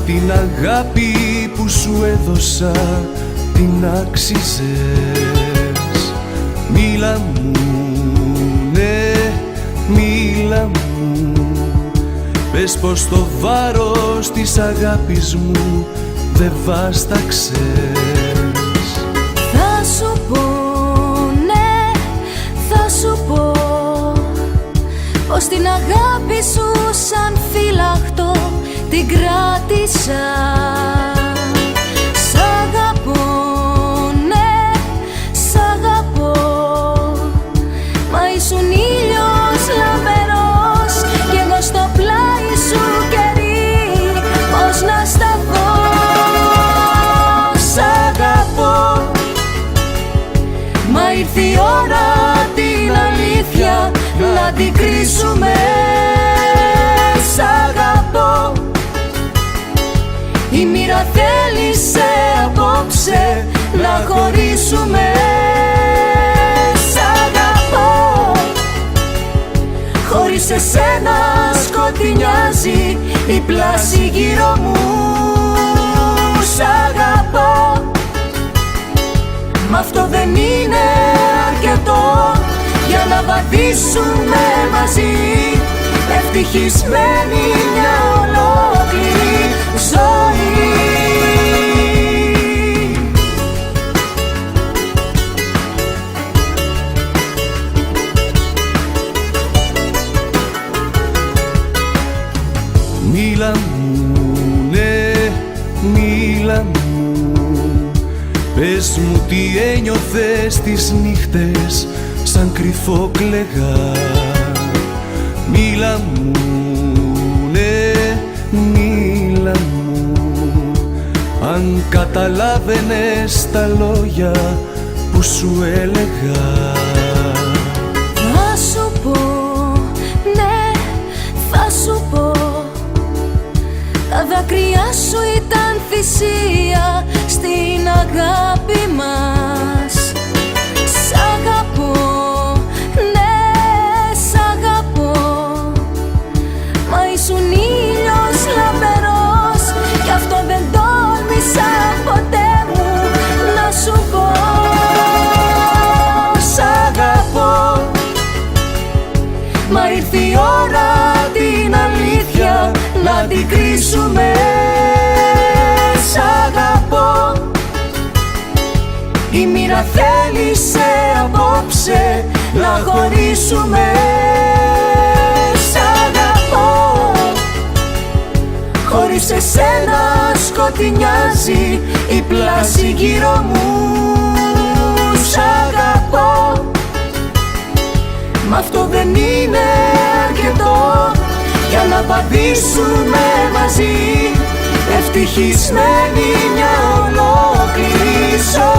την αγάπη που σου έδωσα την άξιζες. Μίλα μου, ναι, μίλα μου, πες πως το βάρος της αγάπης μου δεν βάσταξες. Θα σου πω, ναι, θα σου πω πως την αγάπη σου σαν φύλαχτο την κράτησα. Σ' αγαπώ, ναι, σ' αγαπώ, μα ήσουν ήλιος λαμπερός κι εγώ στο πλάι σου καιρή, πώς να σταθώ. Σ' αγαπώ, μα ήρθε η ώρα την αλήθεια να την κρίσουμε. σ' αγαπώ, η μοίρα θέλησε απόψε να χωρίσουμε. σ' αγαπώ, Χωρίς εσένα σκοτεινιάζει η πλάση γύρω μου. σ' αγαπώ, Μ' αυτό δεν είναι αρκετό για να βαδίσουμε μαζί, ευτυχισμένη μια ολόκληρη ζωή. μίλα μου, ναι, μίλα μου, πες μου τι ένιωθες τις νύχτες σαν κρυφό κλαιγά. Μίλα μου, ναι, μίλα μου, αν καταλάβαινες τα λόγια που σου έλεγα. Θα σου πω, ναι, θα σου πω, τα δάκρυά σου ήταν θυσία στην αγάπη μας. Σ' αγαπώ, ναι, σ' αγαπώ, μα ήσουν ήλιος λαμπερός κι αυτό δεν τόλμησα ποτέ μου να σου πω. Σ' αγαπώ, μα ήρθε η ώρα την αλήθεια να την κρίσουμε. σ' αγαπώ, η μοίρα θέλησε απόψε να χωρίσουμε. σ' αγαπώ, Χωρίς εσένα σκοτεινιάζει η πλάση γύρω μου. σ' αγαπώ, Μ' αυτό δεν είναι αρκετό για να βαδίσουμε μαζί, ευτυχισμένη μια ολόκληρη ζωή.